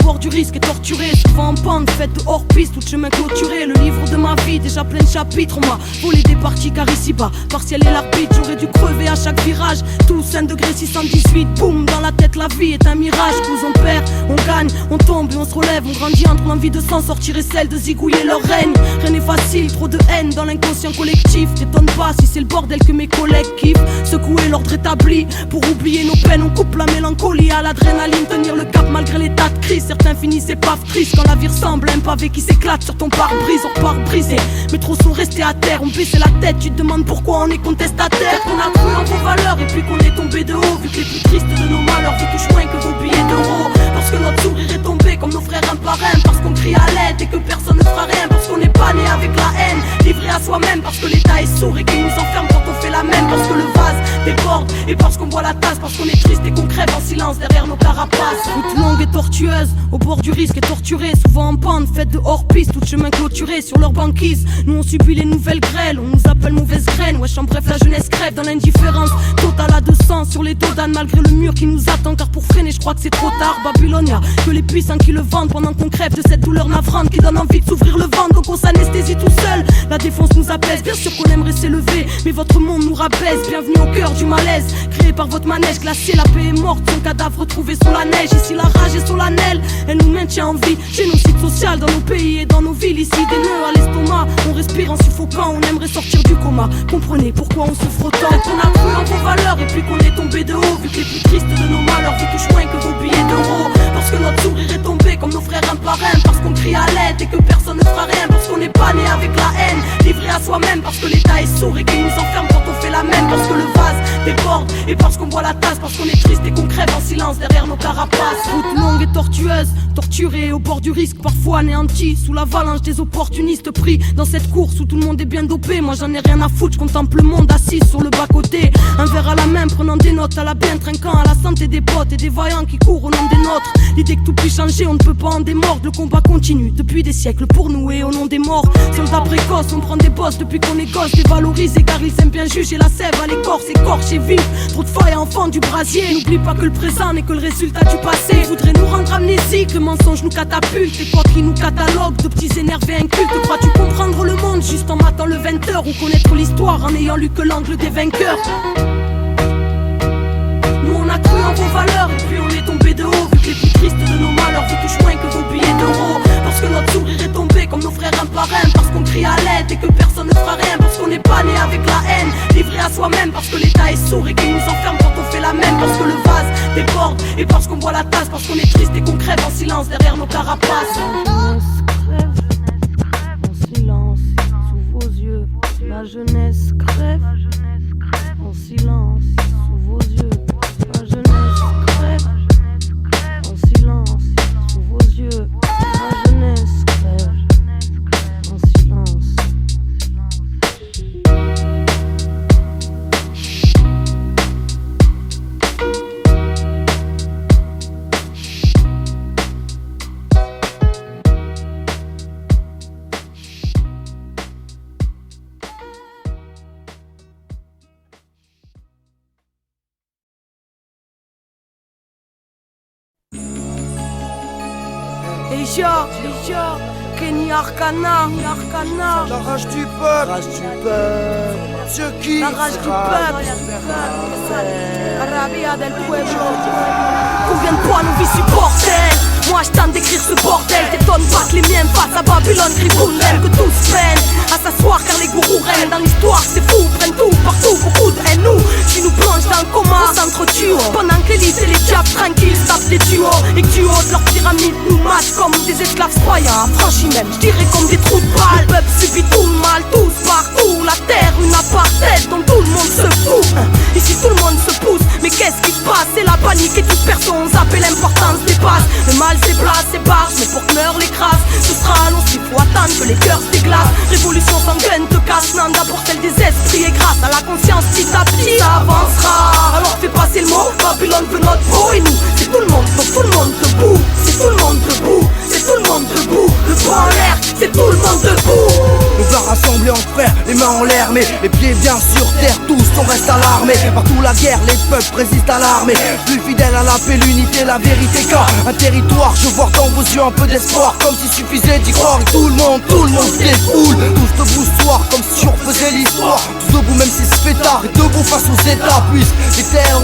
bord du risque et torturé, souvent en pente, faite de hors-piste, tout chemin clôturé. Le livre de ma vie, déjà plein de chapitres, on m'a volé des parties car ici-bas, partiel et l'arbitre, j'aurais dû crever à chaque virage. Tous 1 degré 618, boum, dans la tête la vie est un mirage. Tous on perd, on gagne, on tombe et on se relève, on grandit entre l'envie de s'en sortir et celle de zigouiller leur règne. Rien n'est facile, trop de haine dans l'inconscient collectif. T'étonne pas si c'est le bordel que mes collègues kiffent. Secouer l'ordre établi, pour oublier nos peines, on coupe la mélancolie à l'adrénaline. Tenir le cap malgré l'état de crise, certains finissent épave triste quand la vie ressemble à un pavé qui s'éclate sur ton pare-brise. On repart brisé, mais trop sont restés à terre, on baissait la tête, tu te demandes pourquoi on est contestataire. Qu'on a cru en vos valeurs et puis qu'on est tombé de haut, vu que les plus tristes de nos malheurs vous touchent moins que vos billets d'euros. Parce que notre sourire est tombé comme nos frères un par un, parce qu'on crie à l'aide et que personne ne fera rien, parce qu'on n'est pas né avec la haine, livré à soi-même, parce que l'état est sourd et qu'il nous enferme quand on fait la même, parce que le vase déborde et parce qu'on boit la tasse, parce qu'on est triste et qu'on crève en silence derrière nos carapaces. Route longue et tortueuse, au bord du risque et torturée, souvent en pente, faite de hors-piste, tout chemin clôturé sur leur banquise. Nous on subit les nouvelles grêles, on nous appelle mauvaise graine. Wesh en bref la jeunesse crève dans l'indifférence totale à 200 sur les dos d'âne, malgré le mur qui nous attend, car pour freiner je crois que c'est trop tard. Babylone, y'a que les puissants qui le vendent, pendant qu'on crève de cette douleur navrante qui donne envie de s'ouvrir le ventre. Donc on s'anesthésie tout seul, la défense nous apaise. Bien sûr qu'on aimerait s'élever, mais votre monde nous rabaisse. Bienvenue au cœur du malaise, créé par votre manège glacé. La paix est morte, son cadavre retrouvé sous la neige. Ici la rage est solennelle, elle nous maintient en vie. Génocide social dans nos pays et dans nos villes. Ici des nœuds à l'estomac, on respire en suffocant, on aimerait sortir du coma. Comprenez pourquoi on souffre autant. On a cru en vos valeurs et puis qu'on est tombé de haut, vu que les plus tristes de nos malheurs vous touchent moins que vos billets d'euros. Parce que notre sourire est tombé comme nos frères un par un, parce qu'on crie à l'aide et que personne ne fera rien, parce qu'on n'est pas né avec la haine, livré à soi-même, parce que l'état est sourd et qu'il nous enferme quand on fait la même, parce que le vase déborde et parce qu'on boit la tasse, parce qu'on est triste et qu'on crève en silence derrière nos carapaces. Route longue et tortueuse, torturée au bord du risque, parfois anéantie sous l'avalanche des opportunistes pris dans cette course où tout le monde est bien dopé. Moi j'en ai rien à foutre, je contemple le monde assis sur le bas-côté, un verre à la main prenant des notes à la bien, trinquant à la santé des potes et des vaillants qui courent au nom des nôtres. L'idée que tout puisse changer, on ne peut pas en démordre. Le combat continue depuis des siècles pour nous et au nom des morts. Soldats précoces, on prend des bosses depuis qu'on est gosse, dévalorisés car ils aiment bien juger la sève à l'écorce, écorché vif. Trop de failles enfants du brasier. N'oublie pas que le présent n'est que le résultat du passé. Voudrait nous rendre amnésiques, le mensonge nous catapulte. Et toi qui nous catalogue de petits énervés incultes, crois-tu comprendre le monde juste en matant le 20h ou connaître l'histoire en n'ayant lu que l'angle des vainqueurs? Nous on a cru en vos valeurs et puis on est tombé de haut, vu que les plus tristes de nos malheurs vous touchent moins que vos billets d'euros. Parce que notre sourire est tombé comme nos frères un par un, parce qu'on crie à l'aide et que personne ne fera rien, parce qu'on n'est pas né avec la haine, livré à soi-même, parce que l'état est sourd et qu'il nous enferme quand on fait la même, parce que le vase déborde et parce qu'on boit la tasse, parce qu'on est triste et qu'on crève en silence derrière nos carapaces. En silence, sous vos yeux, la jeunesse crève. En silence, sous vos yeux, la jeunesse crève. En silence, sous vos yeux, la jeunesse crève. En silence. Eja, Kenny Arcana, La rage du peuple, Dieu qui la rage du peuple, la rabia del pueblo. Combien de fois nos vies supportent-elles? Moi je tente d'écrire ce bordel. T'étonne pas que les miens passent à Babylone, Gribounel, que tous peinent à s'asseoir car les gourous règnent dans l'histoire. C'est fou, prennent tout, partout, beaucoup de haine. Nous, tu nous plonges dans le coma, s'entretuent pendant que l'élite et les diables tranquilles tapent des duos. Et que tu ôtes leur pyramide nous matent comme des esclaves croyants. Franchis même, je dirais comme des trous de balles. Le peuple subit tout le mal, tous partout. La terre, une apartheid dont tout le monde se fout. Ici tout le monde se pousse, mais qu'est-ce qui se passe? C'est la panique et toute personne zappe, l'importance dépasse. Le mal c'est place, c'est barge, mais pour que meure les crasses. Ce sera annonce qu'il faut attendre que les cœurs se déglacent. Révolution sanguine te casse, non d'abord celle des esprits. Et grâce à la conscience petit à petit ça avancera. Alors fais passer le mot, Babylone veut notre peau. Et nous, c'est tout le monde, donc tout le monde debout. C'est tout le monde debout, c'est tout le monde debout. Le poing en l'air, c'est tout le monde debout. On va rassemblés en frères, les mains en l'air, mais les pieds bien sur terre, tous on reste alarmés. Partout la guerre, les peuples résistent à l'armée. Plus fidèles à la paix, l'unité, la vérité, car un territoire, je vois dans vos yeux un peu d'espoir, comme s'il suffisait d'y croire. Et tout le monde se défoule, tous debout ce soir, comme si on refaisait l'histoire. Tous debout même si c'est fait tard, et debout face aux états. Puisque les terres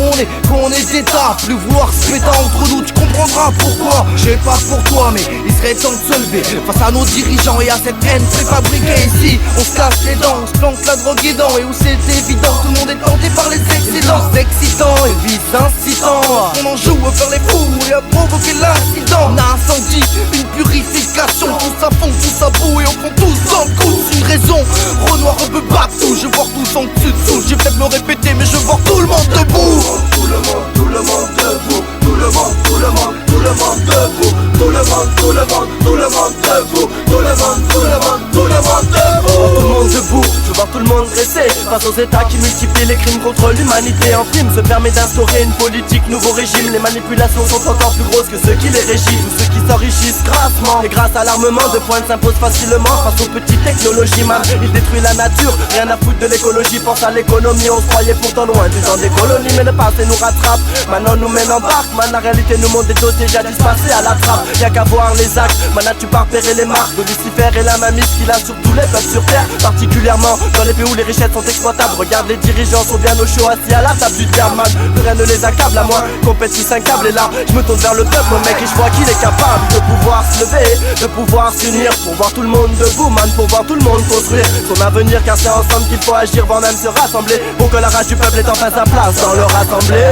qu'on est d'état, plus vouloir se péter entre nous, tu comprendras pourquoi. J'ai pas pour toi, mais il serait temps de se lever face à nos dirigeants et à cette haine préfabriquée. Ici, on se casse les dents, on se plante la drogue et dents. Et où c'est évident, tout le monde est tenté par les excédents. C'est excitant et vice incitant, on en joue à faire les fous et à provoquer l'incident. On a incendie, une purification, tous à fond, tous à bout et on prend tous dans le coup. C'est une raison, Renoir on peut battre tout, je vois tous en dessous. J'ai fait me répéter mais je vois tout le monde debout. Tout le monde debout. Tout le monde debout. Tout le monde debout. Tout le monde debout. Tout le monde debout. Tout le monde debout. Je vois tout le monde dressé face aux états qui multiplient les crimes contre l'humanité. En prime se permet d'instaurer une politique, nouveau régime. Les manipulations sont encore plus grosses que ceux qui les régissent. Tous ceux qui s'enrichissent grassement et grâce à l'armement, de points s'imposent facilement face aux petites technologies. Man, il détruit la nature, rien à foutre de l'écologie. Pense à l'économie, on se croyait pourtant loin du temps des colonies. Mais le passé nous rattrape, maintenant nous mène en barque. Man, la réalité nous montre des dossiers jadis passés à la trappe. Y'a qu'à voir les actes, maintenant tu pars repérer les marques de Lucifer et la mainmise qu'il a sur tous les peuples sur terre. Particulièrement dans les pays où les richesses sont exploitables. Regarde, les dirigeants sont bien au chaud, assis à la table du diable. Man, plus rien ne les accable, à moins qu'on pète tous un câble. Et là, je me tourne vers le peuple, mec, et je vois qu'il est capable de pouvoir se lever, de pouvoir s'unir, pour voir tout le monde debout, man, pour voir tout le monde construire son avenir. Car c'est ensemble qu'il faut agir, voire même se rassembler, pour que la rage du peuple ait enfin sa place dans leur assemblée.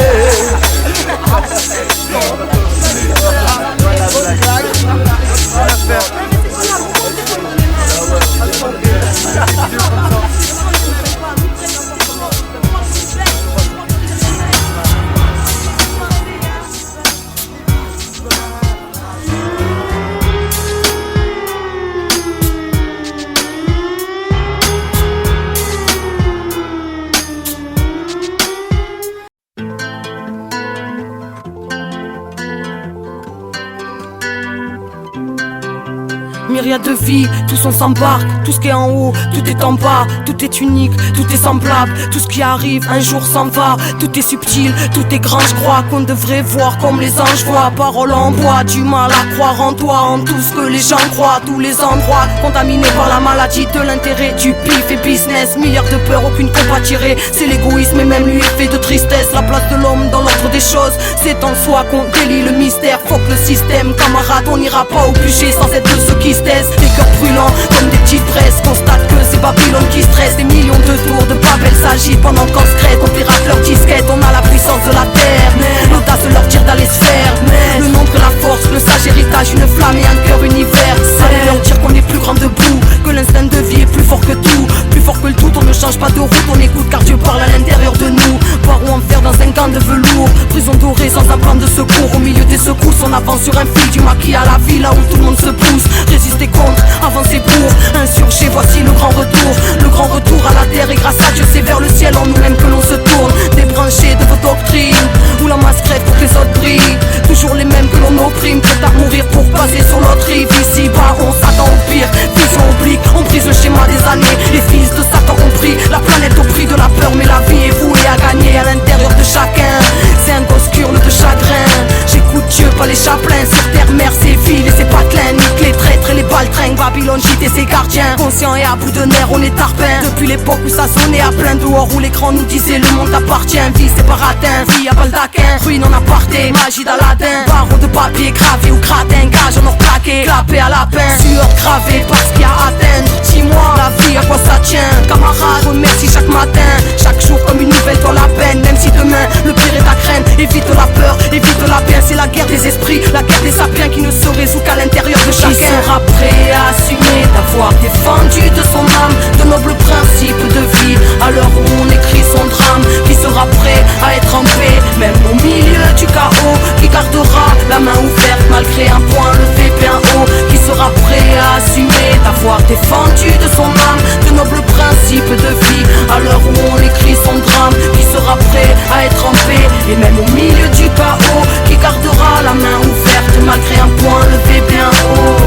Myriade de vies, tous on s'embarque. Tout ce qui est en haut, tout est en bas. Tout est unique, tout est semblable. Tout ce qui arrive, un jour s'en va. Tout est subtil, tout est grand. Je crois qu'on devrait voir comme les anges voient. Parole en bois, du mal à croire en toi. En tout ce que les gens croient, tous les endroits contaminés par la maladie de l'intérêt. Du pif et business, milliards de peurs, aucune compatibilité. C'est l'égoïsme et même lui est fait de tristesse. La place de l'homme dans l'ordre des choses, c'est en soi qu'on délie le mystère. Faut que le système, camarade, on n'ira pas au bûcher sans être de ceux qui se taisent. Des cœurs brûlants comme des petites presses. Constate que c'est Babylone qui stresse. Des millions de tours de Babel s'agitent pendant qu'on secrète. On pirate leur disquette, on a la puissance de la terre. L'audace de leur dire d'aller se faire. Le nombre, la force, le sage héritage, une flamme et un cœur universel. Allez leur dire qu'on est plus grand debout, que l'instinct de vie est plus fort que tout. Plus fort que le tout, on ne change pas de route. On écoute car Dieu parle à l'intérieur de nous. Voir où en faire dans un gant de velours. Prison dorée sans un plan de secours. Au milieu des secousses, on avance sur un fil. Du maquis à la ville, là où tout le monde se pousse. Résister contre, avancer pour, insurger, voici le grand retour. Le grand retour à la terre et grâce à Dieu c'est vers le ciel en nous-mêmes que l'on se tourne. Débranchés de vos doctrines, où la masse crève pour que les autres brillent. Toujours les mêmes que l'on opprime, prêts à mourir pour passer sur l'autre rive. Ici bas on s'attend au pire, vision oblique, on brise le schéma des années. Les fils de Satan ont pris la planète au prix de la peur. Mais la vie est vouée à gagner à l'intérieur de chacun. C'est un gosse curle de chagrin. J'écoute Dieu, pas les chapelains. Sur terre, mer, ses villes et ses patelins. Nique les traîtres et les baltringues. Babylone, gîte et ses gardiens. Conscient et à bout de nerfs, on est tarpin. Depuis l'époque où ça sonnait à plein dehors, où l'écran nous disait le monde appartient. Vie c'est pas ratin, vie à baldaquin. Ruine en aparté, magie d'Aladin. Barreau de papier gravé ou gratin. Gage en or plaqué, clapé à lapin. Sueur gravée parce qu'il y a à atteindre. Dis-moi, la vie à quoi ça tient? Camarade, remercie chaque matin. Chaque jour comme une nouvelle dans la peine. Même si demain le pire est à craindre. Évite la peur, évite la peine. C'est la guerre des esprits, la guerre des sapiens qui ne se résout qu'à l'intérieur de chacun. Qui sera prêt à assumer d'avoir défendu de son âme de nobles principes de vie à l'heure où on écrit son drame? Qui sera prêt à être en paix même au milieu du chaos? Qui gardera la main ouverte malgré un point levé bien haut? Qui sera prêt à assumer d'avoir défendu de son âme de nobles principes de vie à l'heure où on écrit son drame? Qui sera prêt à être en paix et même au milieu du chaos? Qui gardera la main ouverte malgré un point levé bien haut?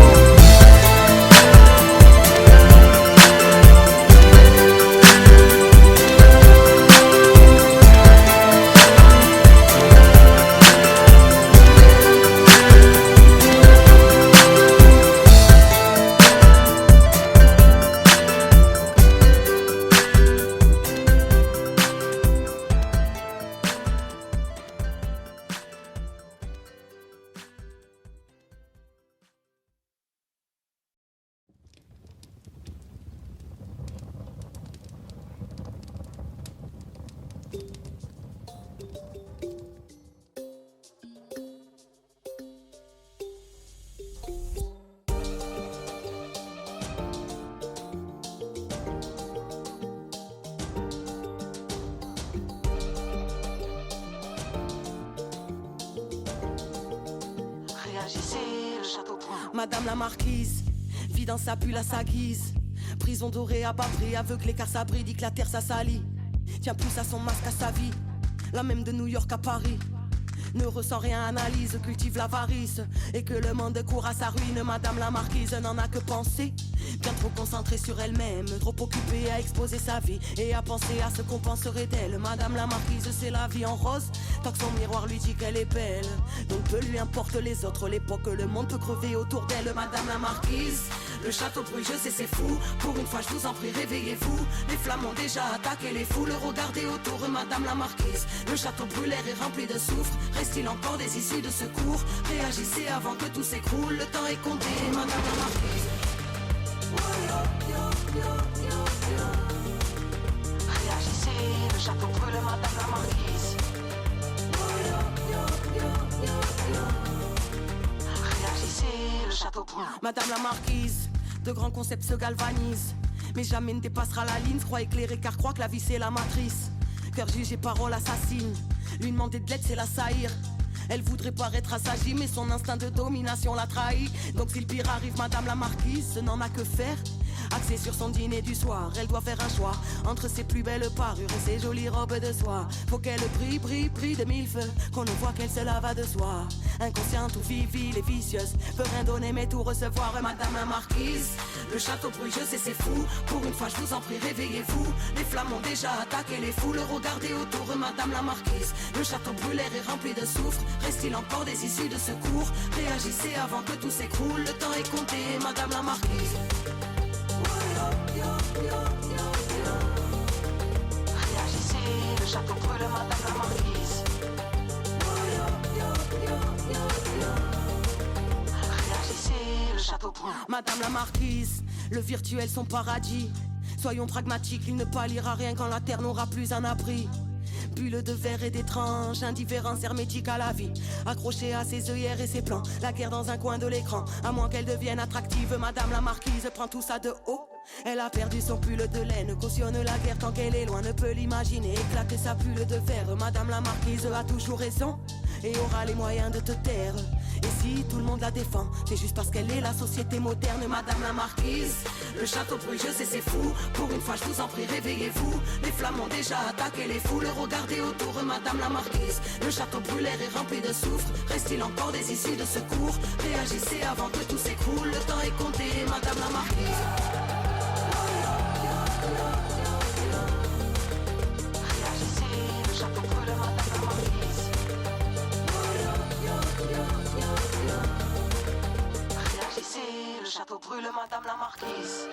Madame la marquise vit dans sa bulle à sa guise. Prison dorée à bas prix, aveuglé car ça brille, dit que la terre ça salit. Tient plus à son masque à sa vie, la même de New York à Paris. Ne ressent rien, analyse, cultive l'avarice et que le monde court à sa ruine. Madame la marquise n'en a que penser, bien trop concentrée sur elle-même, trop occupée à exposer sa vie et à penser à ce qu'on penserait d'elle. Madame la marquise, c'est la vie en rose, tant que son miroir lui dit qu'elle est belle. Donc peu lui importe les autres, l'époque, le monde peut crever autour d'elle. Madame la marquise, le château brûle, je sais c'est fou. Pour une fois je vous en prie, réveillez-vous. Les flammes ont déjà attaqué les foules, regardez autour. Madame la marquise, le château brûle, l'air est rempli de soufre. Reste-t-il encore des issues de secours? Réagissez avant que tout s'écroule, le temps est compté. Madame la marquise, réagissez, le château brûle, madame la marquise. Réagissez, le château brûle. Madame la marquise, de grands concepts se galvanisent, mais jamais ne dépassera la ligne. Croit éclairer car croit que la vie c'est la matrice. Cœur jugé, parole assassine. Lui demander de l'aide c'est l'assaillir. Elle voudrait paraître assagie, mais son instinct de domination l'a trahi. Donc si le pire arrive, madame la marquise n'en a que faire. Axée sur son dîner du soir, elle doit faire un choix entre ses plus belles parures et ses jolies robes de soie. Faut qu'elle brille de mille feux, qu'on ne voit qu'elle se lave de soie. Inconsciente ou vivile et vicieuse, peut rien donner mais tout recevoir. Madame la marquise, le château brûle, je sais c'est fou. Pour une fois je vous en prie, réveillez-vous. Les flammes ont déjà attaqué les foules, regardez autour. Madame la marquise, le château brûle, l'air est rempli de soufre. Reste-t-il encore des issues de secours? Réagissez avant que tout s'écroule, le temps est compté. Madame la marquise, réagissez, le château brûle, madame la marquise. Réagissez, le château brûle. Madame la marquise, le virtuel son paradis. Soyons pragmatiques, il ne pâlira rien quand la terre n'aura plus un abri. Bulle de verre et d'étrange, indifférence hermétique à la vie. Accrochée à ses œillères et ses plans, la guerre dans un coin de l'écran. À moins qu'elle devienne attractive, madame la marquise prend tout ça de haut. Elle a perdu son pull de laine, cautionne la guerre tant qu'elle est loin, ne peut l'imaginer. Éclater sa bulle de verre, madame la marquise a toujours raison et aura les moyens de te taire. Et si tout le monde la défend, c'est juste parce qu'elle est la société moderne. Madame la marquise, le château brûle, je sais c'est fou. Pour une fois je vous en prie, réveillez-vous. Les flammes ont déjà attaqué les foules, regardez autour. Madame la marquise, le château brûle, l'air est rempli de soufre. Reste-t-il encore des issues de secours? Réagissez avant que tout s'écroule, le temps est compté. Madame la marquise, réagissez, le château brûle, madame la marquise. Réagissez, le château brûle, madame la marquise.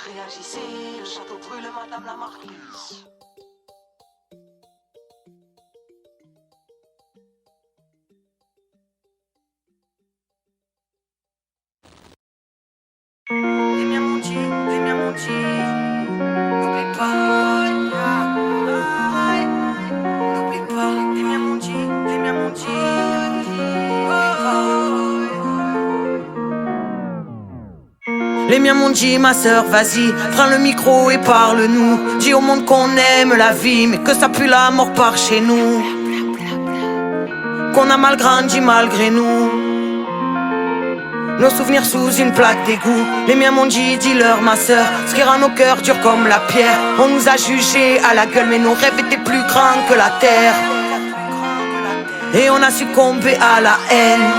Réagissez, le château brûle, madame la marquise. Les miens m'ont dit, n'oublie pas. N'oublie pas, les miens m'ont dit, les miens m'ont dit, ma sœur, vas-y, prends le micro et parle-nous. Dis au monde qu'on aime la vie, mais que ça pue la mort par chez nous. Qu'on a mal grandi malgré nous. Nos souvenirs sous une plaque d'égout. Les miens m'ont dit, dis-leur ma sœur, ce qui rend nos cœurs durs comme la pierre. On nous a jugés à la gueule, mais nos rêves étaient plus grands que la terre. Et on a succombé à la haine.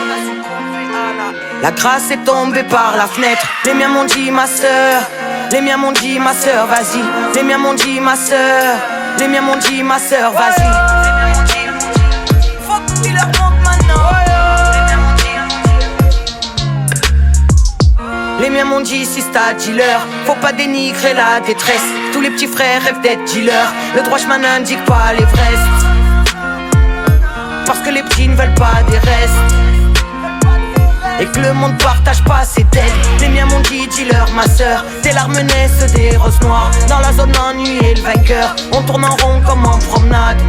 La grâce est tombée par la fenêtre. Les miens m'ont dit, ma sœur, les miens m'ont dit, ma sœur, vas-y. Les miens m'ont dit, ma sœur, les miens m'ont dit, ma sœur, vas-y. Faut que tu leur montres maintenant. Les miens m'ont dit, si c'est dealer, faut pas dénigrer la détresse. Tous les petits frères rêvent d'être dealers. Le droit chemin n'indique pas l'Everest. Parce que les petits ne veulent pas des restes. Et que le monde partage pas ses dettes. Les miens m'ont dit, dis-leur ma sœur, tes larmes naissent des roses noires. Dans la zone l'ennui et le vainqueur, on tourne en rond comme en promenade.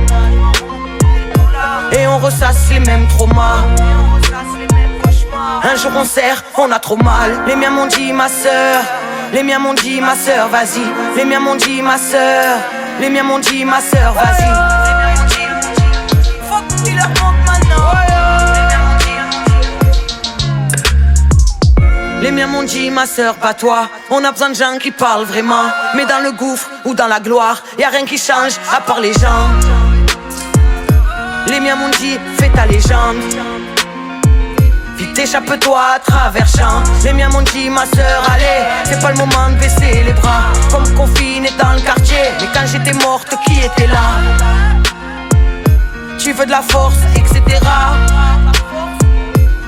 Et on ressasse les mêmes traumas. Un jour on serre, on a trop mal. Les miens m'ont dit, ma sœur, Les miens m'ont dit ma sœur, vas-y. Les miens m'ont dit ma sœur. Les miens m'ont dit ma sœur, vas-y. Faut qu'il leur manque maintenant. Les miens m'ont dit ma sœur, pas toi. On a besoin de gens qui parlent vraiment. Mais dans le gouffre ou dans la gloire, y'a rien qui change à part les gens. Les miens m'ont dit fais ta légende. Vite échappe-toi à travers champs. Les miens m'ont dit ma sœur allez, c'est pas le moment de baisser les bras. Comme confiné dans le quartier. Mais quand j'étais morte qui était là? Tu veux de la force etc.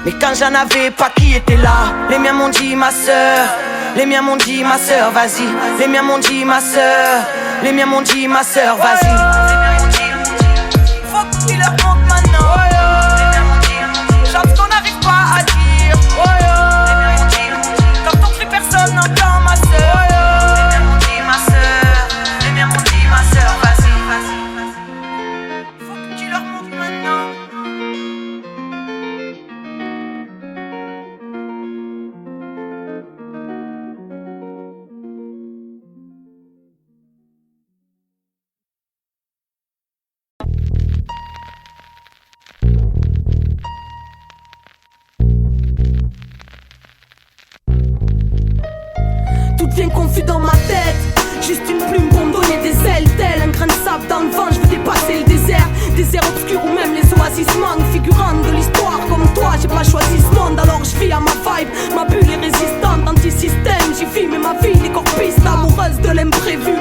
Mais quand j'en avais pas qui était là? Les miens m'ont dit ma sœur. Les miens m'ont dit ma sœur vas-y. Les miens m'ont dit ma sœur. Les miens m'ont dit ma sœur vas-y. Faut qu'il leur manque maintenant. Chante qu'on n'arrive pas à dire. Quand on crie personne n'entend ma sœur. Les miens m'ont dit ma sœur. Les miens m'ont dit ma sœur vas-y. Faut que tu leur montres maintenant. Tout devient confus dans ma tête. Juste une plume pour me donner des ailes. Tel un grain de sable dans le vent, je veux dépasser le désert. Désert obscur où même les oasis manquent. Figurante de l'histoire comme toi, j'ai pas choisi ce monde. Alors je vis à ma vibe, ma bulle est résistante. Anti-système, j'y vis mais ma vie l'écorpiste. Amoureuse de l'imprévu,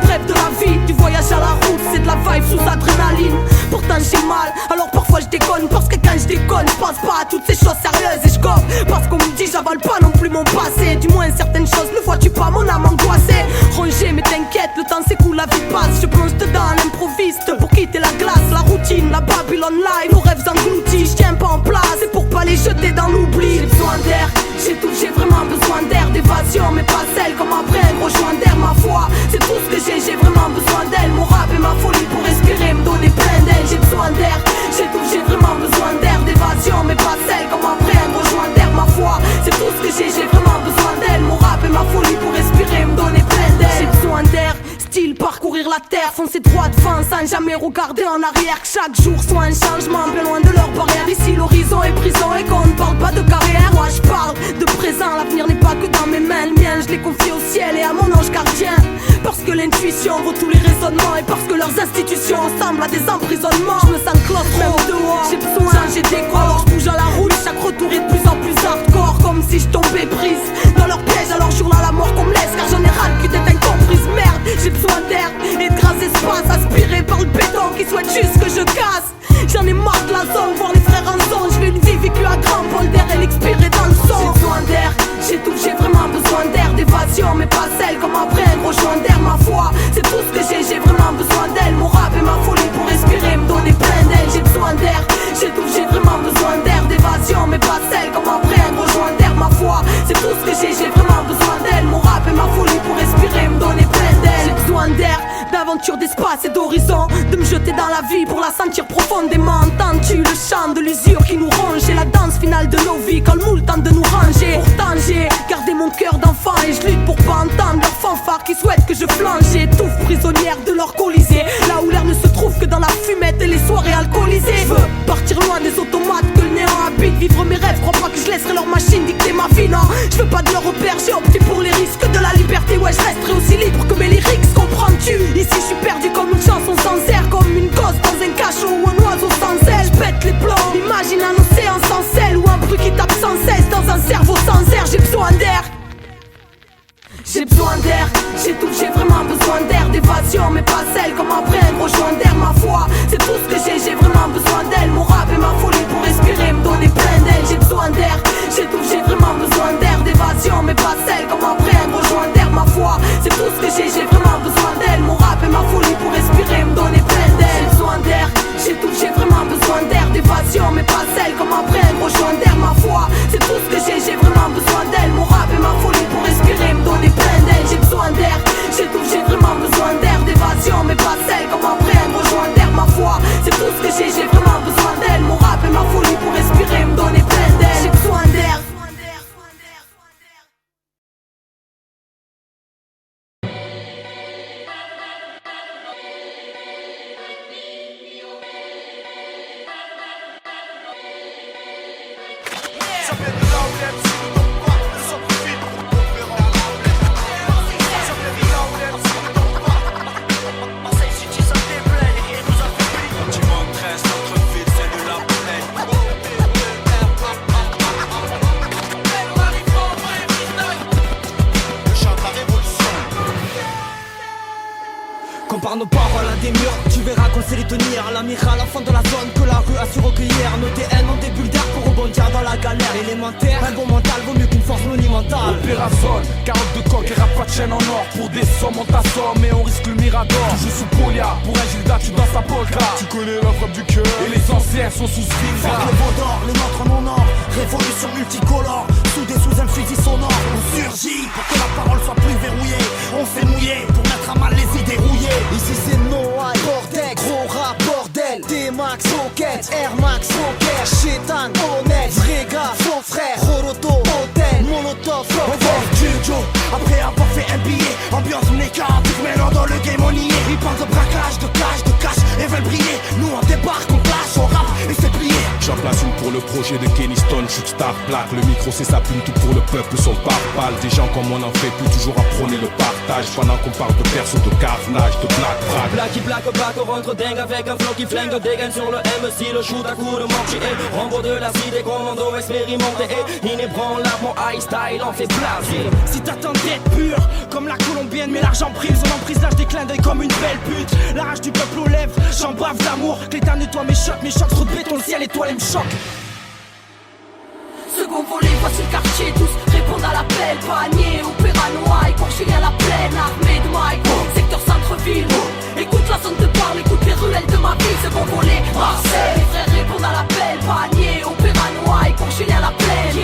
bref de la vie. Du voyage à la route, c'est de la vibe sous adrénaline. Pourtant j'ai mal, alors parfois je déconne. Parce que quand je déconne, je pense pas à toutes ces choses sérieuses. Et je gobe, parce qu'on me dit j'avale pas non plus mon passé. Du moins certaines choses, ne vois-tu pas mon âme angoissée. Rongée mais t'inquiète, le temps s'écoule, la vie passe. Je plonge dedans à l'improviste pour quitter la glace. La routine, la Babylone live, nos rêves engloutis. Je tiens pas en place, c'est pour pas les jeter dans l'oubli. J'ai besoin d'air, j'ai tout, j'ai vraiment besoin d'air. D'évasion mais pas celle comme après un gros joint d'air. Ma foi, c'est tout ce que j'ai vraiment besoin d'elle. Mon rap et ma folie pour respirer, me donner plein d'aile. J'ai besoin d'air, j'ai tout, j'ai vraiment besoin d'air. D'évasion mais pas celle comme après un gros joint d'air. Ma foi, c'est tout ce que j'ai vraiment besoin d'elle. Mon rap et ma folie pour respirer, me donner plein d'aile. J'ai besoin d'air, style parcourir la terre, foncer droit devant sans jamais regarder en arrière. Que chaque jour soit un changement, bien loin de leur barrière. Ici l'horizon est prison et qu'on ne parle pas de carrière. Moi je parle de présent, l'avenir n'est pas que dans mes mains. Le mien je l'ai confié au ciel et à mon ange gardien. Parce que l'intuition vaut tous les raisonnements. Et parce que leurs institutions ressemblent à des emprisonnements. Je me sens claustre même dehors, j'ai besoin de changer d'écran. Alors je bouge à la roue, chaque retour est de plus en plus hardcore. Comme si je tombais prise dans leur piège. Alors je hurle à la mort qu'on me laisse, car j'en ai ras le cul d'être incomprise. Merde, j'ai besoin d'air et de gras espace, aspiré par le béton qui souhaite juste que je casse. J'en ai marre de la zone, voir les frères en zone. Je veux une vie vécue à grand bol d'air et l'expirer dans le son. J'ai besoin d'air, j'ai tout, j'ai vraiment besoin d'air. D'évasion mais pas celle comme après un gros joint d'air. Ma foi, c'est tout ce que j'ai vraiment besoin d'elle. Mon rap et ma folie pour respirer, me donner plein d'aile. J'ai besoin d'air, j'ai tout, j'ai vraiment besoin d'air. D'évasion mais pas celle comme après un gros joint d'air. Ma foi, c'est tout ce que j'ai vraiment besoin d'elle. Mon rap et ma folie pour respirer, me donner plein d'aile. J'ai besoin d'air, d'aventure, d'espace et d'horizon. De me jeter dans la vie pour la sentir profondément. Entends-tu le chant de l'usure qui nous ronge? Et la danse finale de nos vies quand le moule tente de nous ranger. Pourtant j'ai gardé mon cœur d'enfant et je lutte pour pas entendre leurs fanfares qui souhaitent que je flanche. J'étouffe prisonnière de leur colisée, là où l'air ne se trouve que dans la fumette et les soirées alcoolisées. Je veux partir loin des automates que le néant habite. Vivre mes rêves, crois pas que je laisserai leur machine dicter ma vie. Non, je veux pas de leur repère, j'ai opté pour les risques de la liberté. Ouais, je resterai aussi libre que mes lyrics, comprends-tu? Ici je suis perdu comme une chanson sans air, comme une gosse dans un cachot ou un oiseau sans aile. Je pète les plombs, imagine un océan sans sel ou un bruit qui tape sans cesse dans un cerveau sans air. J'ai besoin d'air, j'ai besoin d'air, j'ai tout, j'ai vraiment besoin d'air. D'évasion mais pas celle comme après un gros joint d'air. Ma foi, c'est tout ce que j'ai vraiment besoin d'elle. Mon rap et ma folie pour respirer, me donner plein d'aile. J'ai besoin d'air, j'ai tout, j'ai vraiment besoin d'air. D'évasion mais pas celle comme après un gros joint d'air. Ma foi, c'est tout ce que j'ai vraiment besoin d'elle. Mon rap et ma folie pour respirer, me donner plein d'aile. J'ai besoin d'air, j'ai tout, j'ai vraiment besoin d'air. D'évasion mais pas celle comme après un gros joint d'air. Ma foi, c'est tout ce que j'ai vraiment besoin d'elle. Mon rap et ma folie pour respirer, me donner plein d'aile. J'ai besoin d'air, j'ai tout, j'ai vraiment besoin d'air. D'évasion mais pas celle comme après un gros joint d'air. Ma foi, c'est tout ce que j'ai vraiment besoin d'elle. Mon rap et ma qu'on sait les tenir. L'amiral, enfant de la zone que la rue a su recueillir. Nos TN ont des bulles d'air pour rebondir dans la galère élémentaire. Un bon mental vaut mieux qu'une force monumentale. Opération, carotte de coq et rap pas de chaîne en or. Pour des sommes on t'assomme et on risque le mirador. Tu joues sous Polia, pour un Gilda tu danses à polka. Tu connais la frappe du cœur et les anciens sont sous Spinza. Fuck le veau d'or, les nôtres en non-or. Révolution multicolore, soudés sous un fusil sonore. On surgit pour que la parole soit plus verrouillée. On s'est mouillé pour mettre à mal les idées rouillées. Ici c'est no high, Vortex, gros rap, bordel. D-Max, Rocket, Air Max, Rocker, Chétan, honnête, vrai gars, son frère, Roroto, Hôtel, Molotov, On va au studio, après avoir fait un billet. Ambiance négative, maintenant dans le game on y est. Ils parlent de braquage, de clash, de cash et veulent briller. Nous on débarque, on clash, on rappe et c'est plié. J'en place une pour le projet de Kenny Stone, shoot star black. Le micro c'est sa plume, tout pour le peuple, son pare-balles. Des gens comme on en fait plus, toujours à prôner le partage. Pendant qu'on parle de perso, de carnage, de black braque. Blacky black black, on rentre dingue avec un flow qui flingue. Dégaine sur le MC, le shoot à coup de mortier. Rambo de l'acide et commando expérimenté. Inébranlable, mon high style en fait blaser. Si t'attends d'être pur, comme la colombienne, mais l'argent prise. Son emprise lâche des clins d'œil comme une belle pute. La rage du peuple aux lèvres, j'en bave d'amour. Clétan nettoie mes chocs, trop de béton, le ciel étoile me choque. Second volet, voici le quartier, tous répondent à l'appel. Panier, opéra noailles, Courchilier à la plaine, armée de Mike, secteur centre-ville. Écoute la zone de parle, écoute les ruelles de ma ville. Second volet, Marseille, les frères répondent à l'appel. Panier, opéra noailles, Courchilier à la plaine,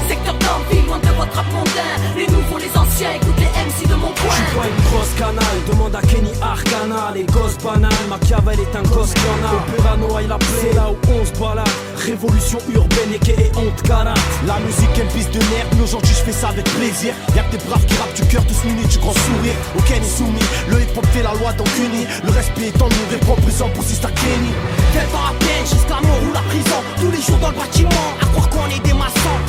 secteur d'Anville, loin de votre rap mondain. Les nouveaux, les anciens, écoute les MC de mon coin. J'suis pas une grosse canale, demande à Kenny Arcana. Les gosses banales, Machiavel est un gosse clonard. Opéra noailles, la plaine, c'est là où on se balade. Révolution urbaine et honte canard. La musique est une piste de merde, mais aujourd'hui je fais ça avec plaisir. Y'a que des braves qui rappent du cœur, tous munis du grand sourire. Aucun est soumis, le hip hop fait la loi donc uni. Le respect est en nous, répond présent pour Sister Kenny. Quel pas à peine jusqu'à mort ou la prison. Tous les jours dans le bâtiment, à croire qu'on est des maçons.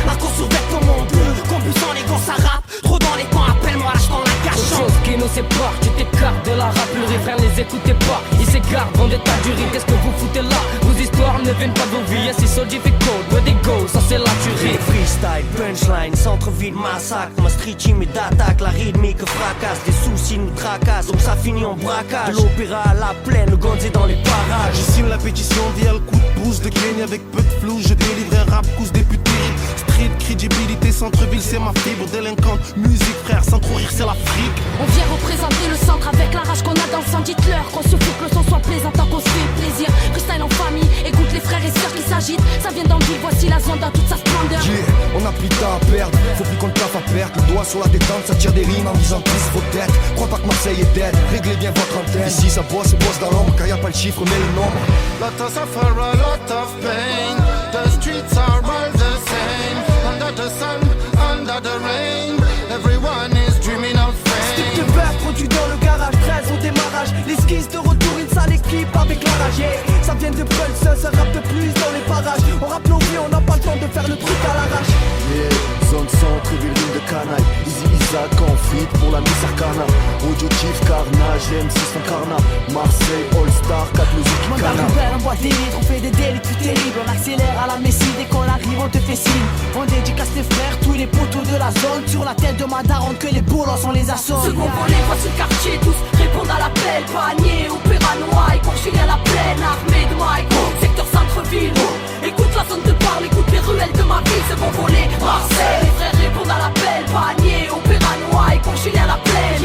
La course sur vêtements mon bleu, compulsant les gosses à rap. Trop dans les temps, appelle-moi lâche dans la cachon. Chose qui nous sépare, tu t'écartes de la rap. Le refrain les écoutez pas, ils s'égarent dans des tas du riz. Qu'est-ce que vous foutez là? Vos histoires ne viennent pas de vos vies. C'est so difficult, where they go, ça c'est la tuerie. Freestyle, punchline, centre-ville, massacre. Ma street team est d'attaque, la rythmique fracasse. Des soucis nous tracassent, donc ça finit en braquage. De l'opéra à la plaine, le gonzé dans les parages. Je signe la pétition via le coup de pouce de Kenny avec peu de flou. Je délivre un rap couche député. Street, crédibilité, centre-ville, c'est ma fibre. Délinquante, musique, frère, sans trop rire, c'est l'Afrique. On vient représenter le centre avec la rage qu'on a dans le sang. Dites-leur qu'on se fout que le son soit plaisant tant qu'on se fait plaisir. Freestyle en famille, écoute les frères et sœurs qui s'agitent. Ça vient d'Anville, voici la zone dans toute sa splendeur. Yeah, on a plus de temps à perdre, faut plus qu'on le taffe à perdre. Le doigt sur la détente, ça tire des rimes en disant plus vos têtes. Crois pas que Marseille est dead, réglez bien votre antenne. Ici ça bosse dans l'ombre, car y'a pas le chiffre mais le nombre. Lot of suffer, a lot of pain. The streets are all the same. Under the sun, under the rain. Everyone is dreaming of Stick fame. de beurre produit dans le garage, 13 au démarrage. L'esquisse de retour, une sale équipe avec la rage. Yeah. Ça vient de Pulse, ça rappe de plus dans les parages. On rappe nos vies, on n'a pas le temps de faire le truc à l'arrache. Yeah, zone centre, ville de canaille. Easy Isaac en fit pour la Miss Arcana. Audio Chief, Carnage, M6 en Carna. Marseille, All Star, 4 musiques qui Mandat canard. rebelle, on boit des litres, on fait des délits plus terribles. On accélère à la Messie, dès qu'on arrive, on te fait signe. On dédicace tes frères, tous les poteaux de la zone. Sur la tête de ma daronne, que les bolos on les assomme. Second volet, voici le quartier, tous répondent à l'appel. Panier, opéra noailles, Courchilier à la plaine, armée de Mike, secteur centre-ville. Écoute la zone de parle, écoute les ruelles de ma ville. Second volet, Marseille, les frères répondent à l'appel. Panier, opéra noailles, Courchilier à la plaine,